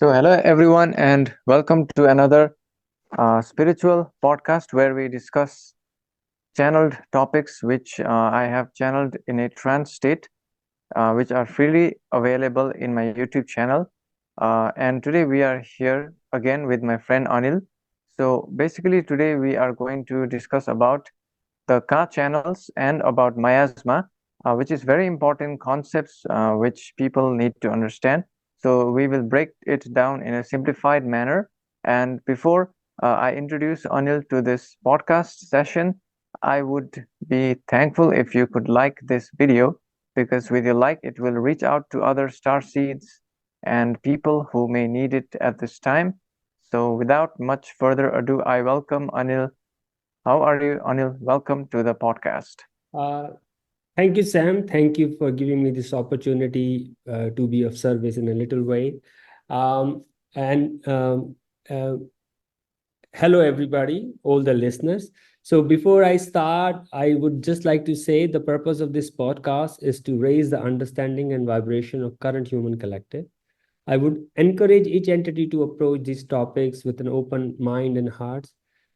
Hello everyone, and welcome to another spiritual podcast where we discuss channeled topics which I have channeled in a trance state, which are freely available in my YouTube channel. And today we are here again with my friend Anil. So, basically, today we are going to discuss about the Ka channels and about miasma, which is very important concepts which people need to understand. So we will break it down in a simplified manner. And before I introduce Anil to this podcast session, I would be thankful if you could like this video because with your like, it will reach out to other star seeds and people who may need it at this time. So without much further ado, I welcome Anil. How are you, Anil? Welcome to the podcast. Uh, Thank you, Sam. Thank you for giving me this opportunity to be of service in a little way. Um, and uh, Hello, everybody, all the listeners. So, before I start, I would just like to say the purpose of this podcast is to raise the understanding and vibration of current human collective. I would encourage each entity to approach these topics with an open mind and heart,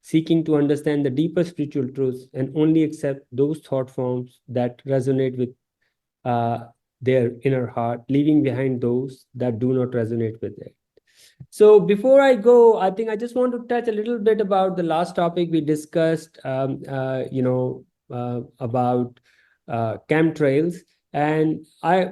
seeking to understand the deeper spiritual truths and only accept those thought forms that resonate with uh, their inner heart, leaving behind those that do not resonate with it. So before I go, I think I just want to touch a little bit about the last topic we discussed, about chemtrails. And I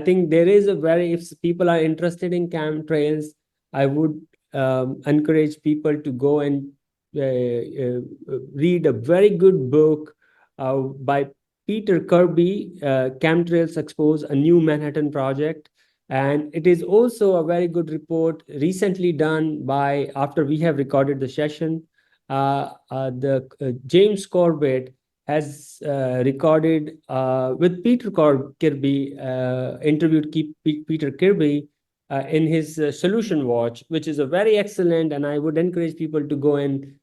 think there is a very, if people are interested in chemtrails, I would encourage people to go and read a very good book by Peter Kirby, Chemtrails Expose, a New Manhattan Project. And it is also a very good report recently done by, after we have recorded the session, the James Corbett has recorded with Kirby, interviewed Peter Kirby in his Solution Watch, which is a very excellent, and I would encourage people to go and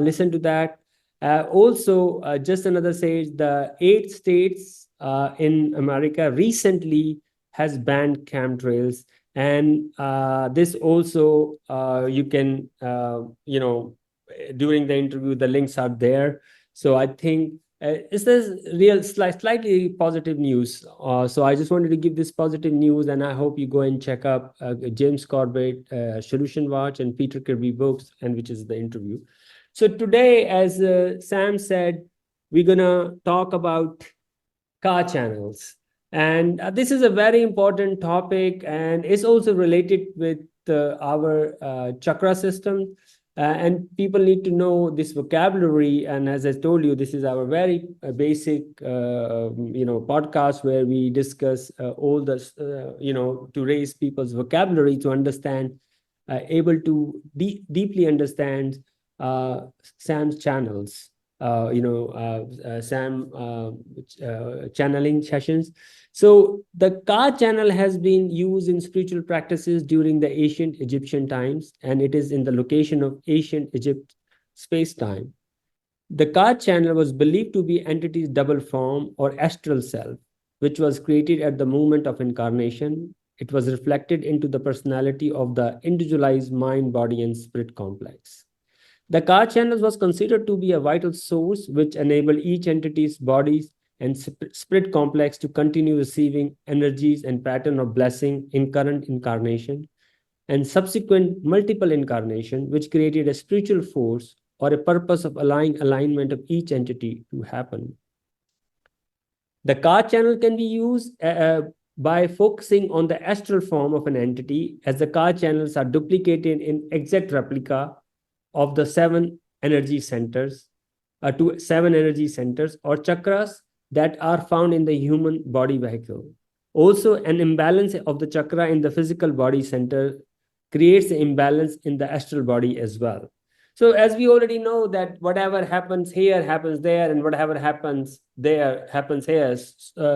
listen to that. Also, just another says the 8 states in America recently has banned chemtrails, and this also you can during the interview the links are there. So I think is this real slightly positive news. So I just wanted to give this positive news, and I hope you go and check up James Corbett Solution Watch and Peter Kirby books, and which is the interview. So today, as Sam said, we're gonna talk about car channels. And this is a very important topic, and it's also related with our chakra system. And people need to know this vocabulary. And as I told you, this is our very basic, podcast where we discuss all this, to raise people's vocabulary to understand, able to deeply understand Sam's channels. Sam channeling sessions. So the Ka channel has been used in spiritual practices during the ancient Egyptian times, and it is in the location of ancient Egypt space-time. The Ka channel was believed to be entity's double form or astral self, which was created at the moment of incarnation. It was reflected into the personality of the individualized mind, body, and spirit complex. The car channels was considered to be a vital source which enabled each entity's bodies and spirit complex to continue receiving energies and pattern of blessing in current incarnation and subsequent multiple incarnation, which created a spiritual force or a purpose of allowing alignment of each entity to happen. The car channel can be used by focusing on the astral form of an entity, as the car channels are duplicated in exact replica of the seven energy centers, to seven energy centers or chakras that are found in the human body vehicle. Also, an imbalance of the chakra in the physical body center creates an imbalance in the astral body as well. So, as we already know that whatever happens here happens there, and whatever happens there happens here.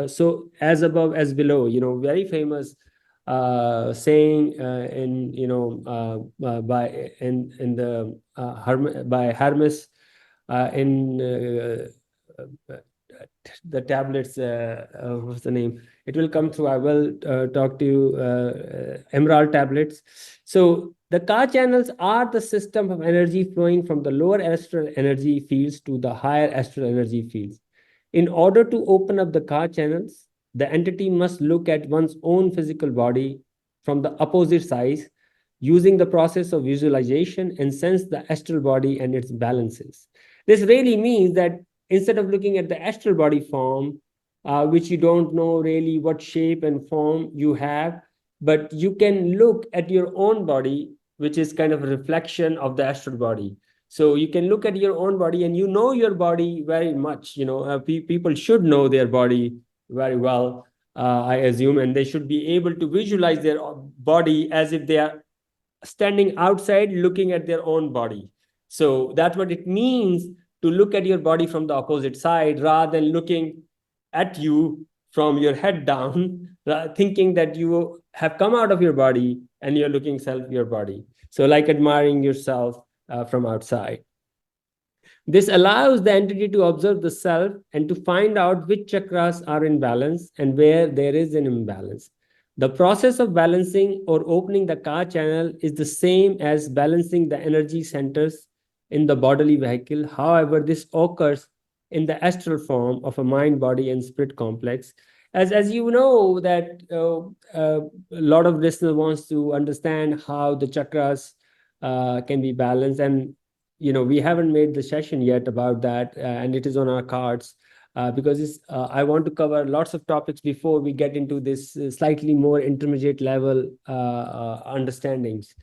So, as above, as below, very famous saying in by in the by Hermes in the tablets. What's the name? It will come through. I will talk to you emerald tablets. So the Ka channels are the system of energy flowing from the lower astral energy fields to the higher astral energy fields. In order to open up the Ka channels, the entity must look at one's own physical body from the opposite sides, using the process of visualization and sense the astral body and its balances. This really means that instead of looking at the astral body form, which you don't know really what shape and form you have, but you can look at your own body, which is kind of a reflection of the astral body. So you can look at your own body and you know your body very much. People should know their body very well, I assume, and they should be able to visualize their body as if they are standing outside looking at their own body. So that's what it means to look at your body from the opposite side rather than looking at you from your head down, thinking that you have come out of your body and you're looking self your body. So like admiring yourself from outside. This allows the entity to observe the self and to find out which chakras are in balance and where there is an imbalance. The process of balancing or opening the Ka channel is the same as balancing the energy centers in the bodily vehicle. However, this occurs in the astral form of a mind, body, and spirit complex. As you know, that a lot of listeners wants to understand how the chakras can be balanced, and we haven't made the session yet about that, and it is on our cards, because I want to cover lots of topics before we get into this slightly more intermediate level understandings.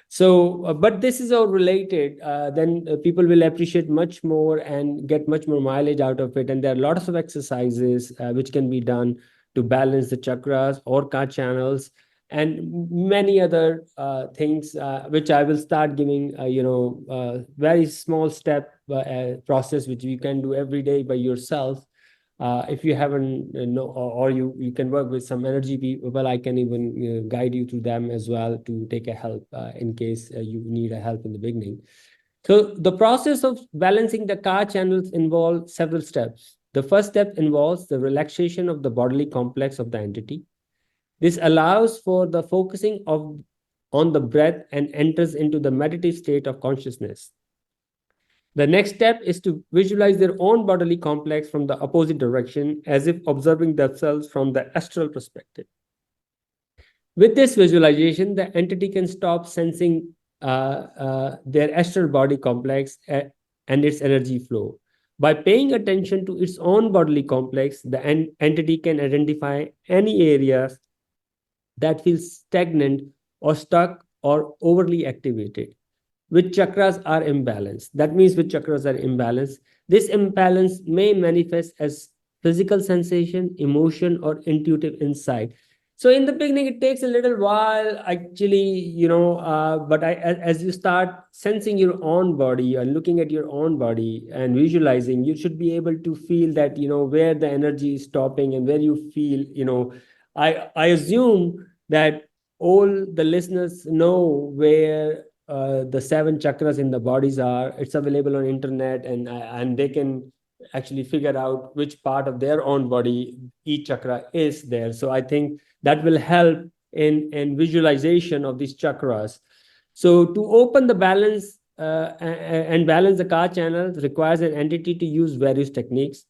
So, but this is all related. Then people will appreciate much more and get much more mileage out of it. And there are lots of exercises which can be done to balance the chakras or Ka channels, and many other things which I will start giving, very small step process which you can do every day by yourself. If you haven't know, or you can work with some energy people, I can even guide you through them as well to take a help in case you need a help in the beginning. So the process of balancing the Ka channels involves several steps. The first step involves the relaxation of the bodily complex of the entity. This allows for the focusing on the breath and enters into the meditative state of consciousness. The next step is to visualize their own bodily complex from the opposite direction, as if observing themselves from the astral perspective. With this visualization, the entity can stop sensing their astral body complex and its energy flow. By paying attention to its own bodily complex, the entity can identify any areas that feels stagnant or stuck or overly activated. Which chakras are imbalanced? That means which chakras are imbalanced. This imbalance may manifest as physical sensation, emotion, or intuitive insight. So in the beginning, it takes a little while, actually, but as you start sensing your own body and looking at your own body and visualizing, you should be able to feel that, where the energy is stopping and where you feel, I assume that all the listeners know where the seven chakras in the bodies are. It's available on internet, and they can actually figure out which part of their own body each chakra is there. So I think that will help in visualization of these chakras. So to open the balance and balance the Ka channels requires an entity to use various techniques.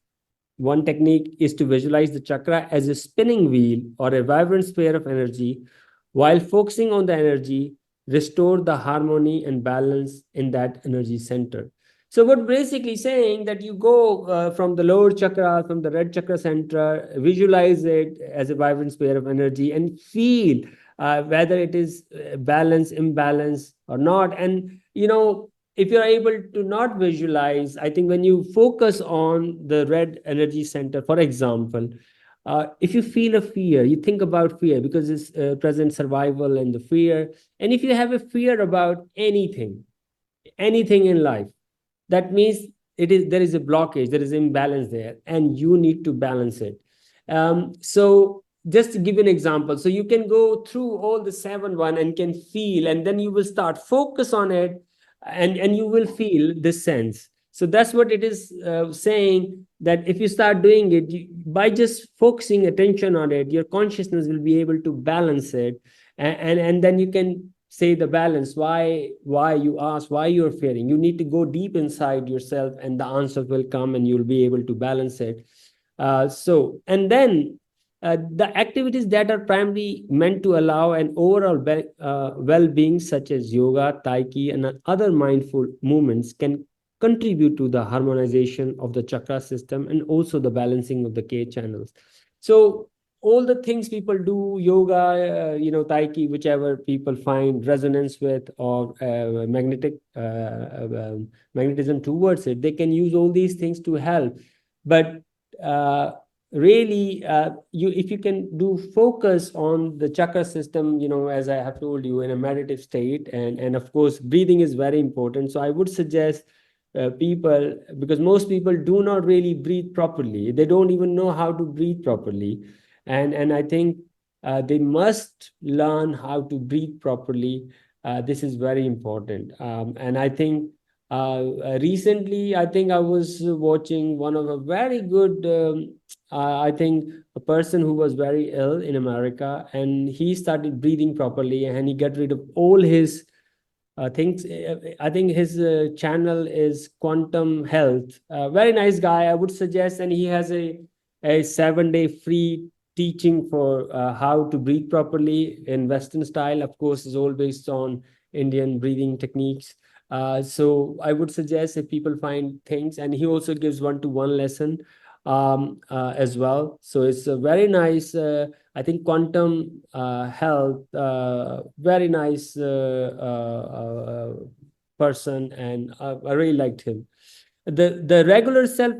One technique is to visualize the chakra as a spinning wheel or a vibrant sphere of energy. While focusing on the energy, restore the harmony and balance in that energy center. So what basically saying that you go from the lower chakra, from the red chakra center, visualize it as a vibrant sphere of energy and feel whether it is balance, imbalance or not. And, if you're able to not visualize, I think when you focus on the red energy center, for example, if you feel a fear, you think about fear because it's present survival and the fear. And if you have a fear about anything in life, that means there is a blockage, there is imbalance there, and you need to balance it. So just to give an example, so you can go through all the seven one and can feel, and then you will start focus on it, and you will feel this sense. So that's what it is saying, that if you start doing it, by just focusing attention on it, your consciousness will be able to balance it. And then you can say the balance, why you ask, why you're fearing. You need to go deep inside yourself, and the answer will come, and you'll be able to balance it. And then the activities that are primarily meant to allow an overall well-being, such as yoga, tai chi, and other mindful movements, can contribute to the harmonization of the chakra system and also the balancing of the K channels. So all the things people do, yoga, tai chi, whichever people find resonance with, or magnetism towards it, they can use all these things to help. But uh, really, you if you can do focus on the chakra system, as I have told you, in a meditative state, and of course breathing is very important. So I would suggest people, because most people do not really breathe properly, they don't even know how to breathe properly. And I think they must learn how to breathe properly. This is very important. And I think recently, I think I was watching one of a very good, I think, a person who was very ill in America, and he started breathing properly, and he got rid of all his things. I think his channel is Quantum Health. Very nice guy, I would suggest, and he has a 7-day free teaching for how to breathe properly in Western style. Of course, is all based on Indian breathing techniques. So I would suggest, if people find things, and he also gives one-to-one lesson as well. So it's a very nice. I think Quantum Health, very nice person, and I really liked him. The regular self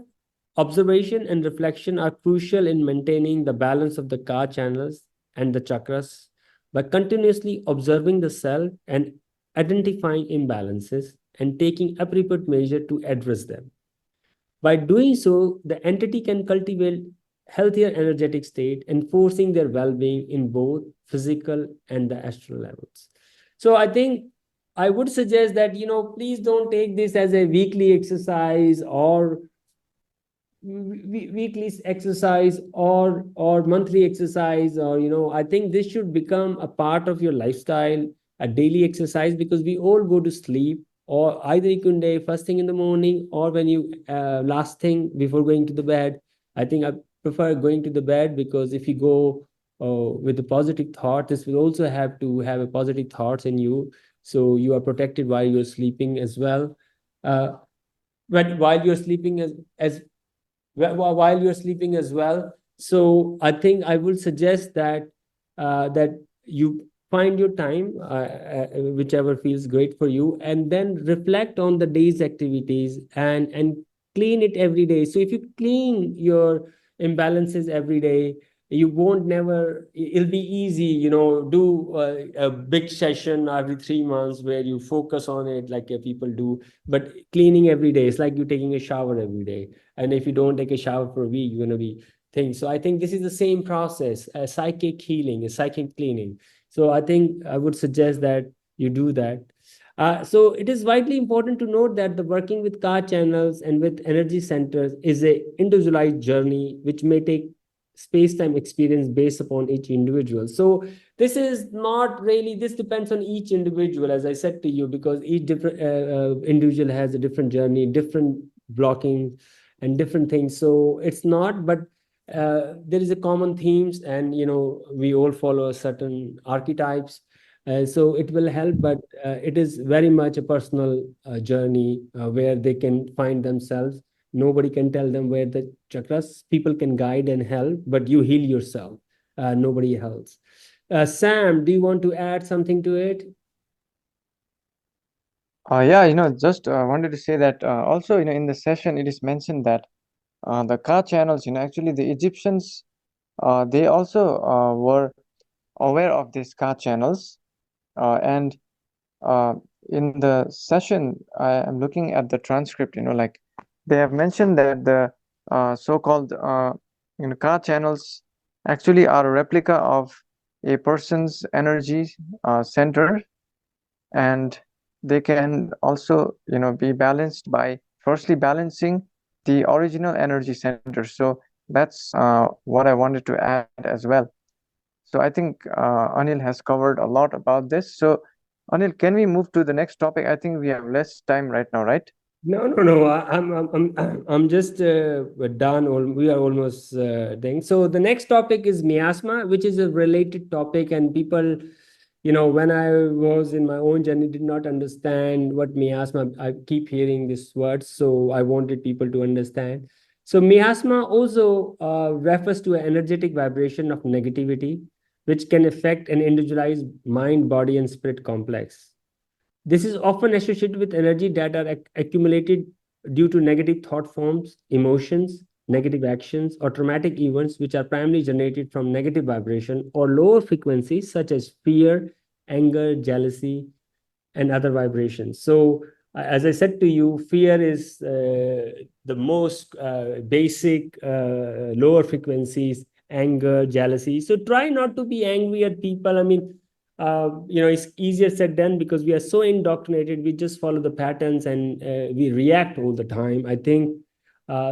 observation and reflection are crucial in maintaining the balance of the car channels and the chakras. By continuously observing the self and identifying imbalances and taking appropriate measure to address them. By doing so, the entity can cultivate healthier energetic state, enforcing their well-being in both physical and the astral levels. So I think I would suggest that, please don't take this as a weekly exercise, or weekly exercise, or monthly exercise, or I think this should become a part of your lifestyle, a daily exercise, because we all go to sleep, or either you can day first thing in the morning, or when you last thing before going to the bed. I think I prefer going to the bed, because if you go with a positive thought, this will also have to have a positive thoughts in you, so you are protected while you're sleeping as well. uh, while you're sleeping, as while you're sleeping as well. So I think I will suggest that you find your time, whichever feels great for you, and then reflect on the day's activities, and clean it every day. So if you clean your imbalances every day, you won't never, it'll be easy, do a big session every 3 months where you focus on it like people do. But cleaning every day is like you taking a shower every day, and if you don't take a shower for a week, you're going to be things. So I think this is the same process, a psychic healing, a psychic cleaning. So I think I would suggest that you do that. So it is vitally important to note that the working with car channels and with energy centers is a individualized journey, which may take space-time experience based upon each individual. So this is not really, this depends on each individual, as I said to you, because each different individual has a different journey, different blocking, and different things. So it's not, but there is a common themes, and we all follow certain archetypes. So it will help, but it is very much a personal journey where they can find themselves. Nobody can tell them where the chakras. People can guide and help, but you heal yourself. Nobody else. Sam, do you want to add something to it? Yeah, just wanted to say that also, in the session, it is mentioned that the car channels, actually the Egyptians, they also were aware of these car channels. And uh, in the session, I am looking at the transcript, like they have mentioned that the so-called car channels actually are a replica of a person's energy center, and they can also be balanced by firstly balancing the original energy center. So that's what I wanted to add as well. So I think Anil has covered a lot about this. So Anil, can we move to the next topic? I think we have less time right now, right? No, no, no. I'm just done. We are almost done. So the next topic is miasma, which is a related topic, and people, when I was in my own journey, did not understand what miasma. I keep hearing this word, so I wanted people to understand. So miasma also refers to an energetic vibration of negativity, which can affect an individualized mind, body, and spirit complex. This is often associated with energy that are accumulated due to negative thought forms, emotions, negative actions, or traumatic events, which are primarily generated from negative vibration or lower frequencies such as fear, anger, jealousy, and other vibrations. So, as I said to you, fear is the most basic lower frequencies, anger, jealousy. So, try not to be angry at people. I mean, it's easier said than, because we are so indoctrinated. We just follow the patterns and we react all the time. I think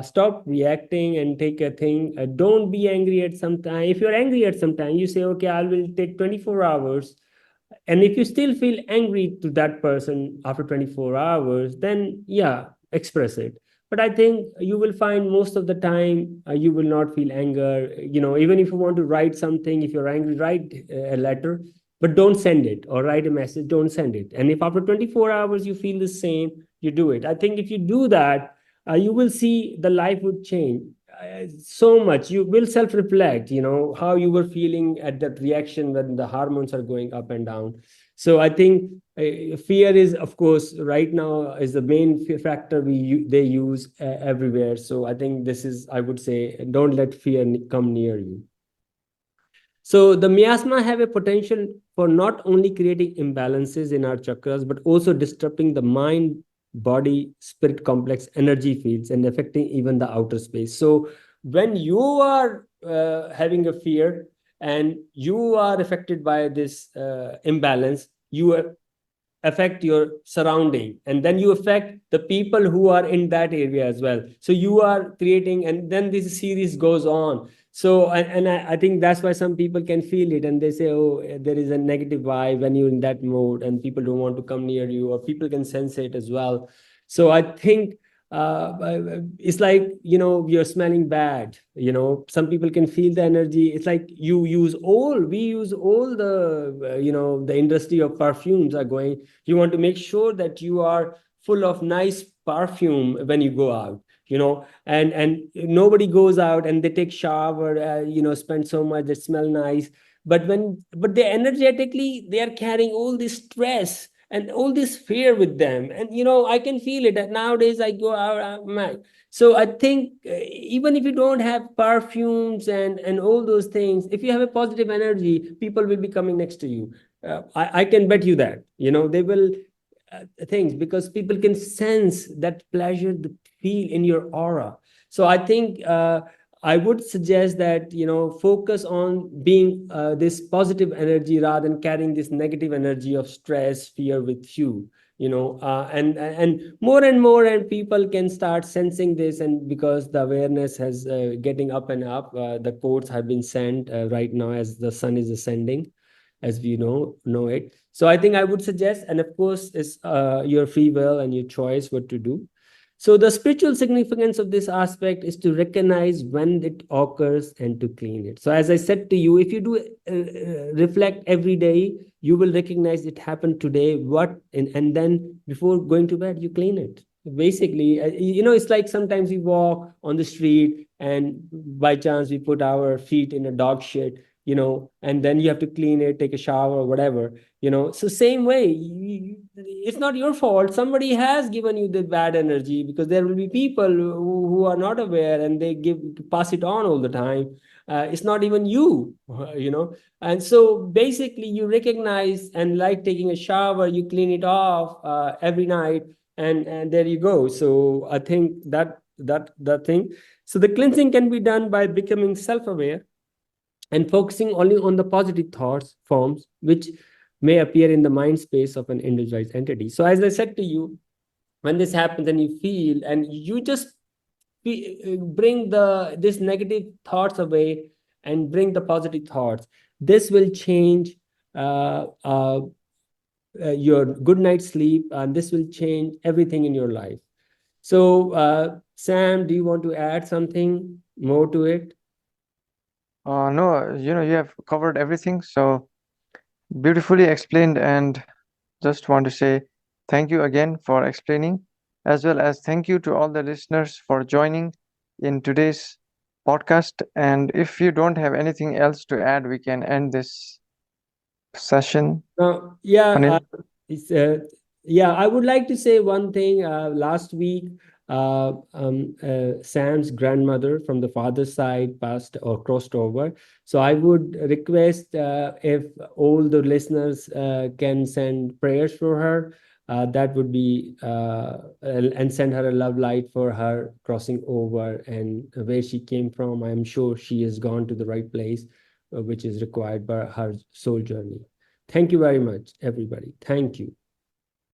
stop reacting and take a thing. Don't be angry at some time. If you're angry at some time, you say, okay, I will take 24 hours, and if you still feel angry to that person after 24 hours, then yeah, express it. But I think you will find most of the time you will not feel anger. Even if you want to write something, if you're angry, write a letter, but don't send it, or write a message, don't send it. And if after 24 hours you feel the same, you do it. I think if you do that, you will see the life would change so much. You will self reflect, how you were feeling at that reaction when the hormones are going up and down. So I think fear is, of course, right now is the main factor they use everywhere. So I think this is, I would say, don't let fear come near you. So the miasma have a potential for not only creating imbalances in our chakras, but also disrupting the mind, body, spirit complex energy fields and affecting even the outer space. So when you are having a fear and you are affected by this imbalance, you affect your surrounding, and then you affect the people who are in that area as well. So you are creating, and then this series goes on. So I think that's why some people can feel it, and they say, oh, there is a negative vibe when you're in that mode, and people don't want to come near you, or people can sense it as well. So I think it's like, you're smelling bad. Some people can feel the energy. It's like we use all the the industry of perfumes are going. You want to make sure that you are full of nice perfume when you go out, and nobody goes out and they take shower, spend so much, they smell nice. But they energetically, they are carrying all this stress and all this fear with them. And I can feel it that nowadays I go out, so I think even if you don't have perfumes and all those things, if you have a positive energy, people will be coming next to you. I can bet you that they will things, because people can sense that pleasure, the feel in your aura. So I think I would suggest that focus on being this positive energy rather than carrying this negative energy of stress, fear with you. And more and more, and people can start sensing this, and because the awareness has getting up and up, the quotes have been sent right now as the sun is ascending, as we know it. So I think I would suggest, and of course it's your free will and your choice what to do. So the spiritual significance of this aspect is to recognize when it occurs and to clean it. So as I said to you, if you do reflect every day, you will recognize it happened today, and then before going to bed, you clean it. Basically, it's like sometimes we walk on the street and by chance we put our feet in a dog shit, and then you have to clean it, take a shower or whatever. So same way, it's not your fault. Somebody has given you the bad energy, because there will be people who are not aware, and they pass it on all the time. It's not even you, and so basically you recognize, and like taking a shower, you clean it off every night, and there you go. So I think that thing. So the cleansing can be done by becoming self-aware and focusing only on the positive thoughts forms which may appear in the mind space of an individualized entity. So as I said to you, when this happens and you feel, and you just bring this negative thoughts away and bring the positive thoughts, this will change uh, uh, your good night's sleep, and this will change everything in your life. So, Sam, do you want to add something more to it? No, you have covered everything so beautifully explained, and just want to say thank you again for explaining, as well as thank you to all the listeners for joining in today's podcast. And if you don't have anything else to add, we can end this session. Yeah, Anil? it's, yeah, I would like to say one thing. Last week, Sam's grandmother from the father's side passed or crossed over. So I would request if all the listeners can send prayers for her. That would be, and send her a love light for her crossing over and where she came from. I am sure she has gone to the right place, which is required by her soul journey. Thank you very much, everybody. Thank you.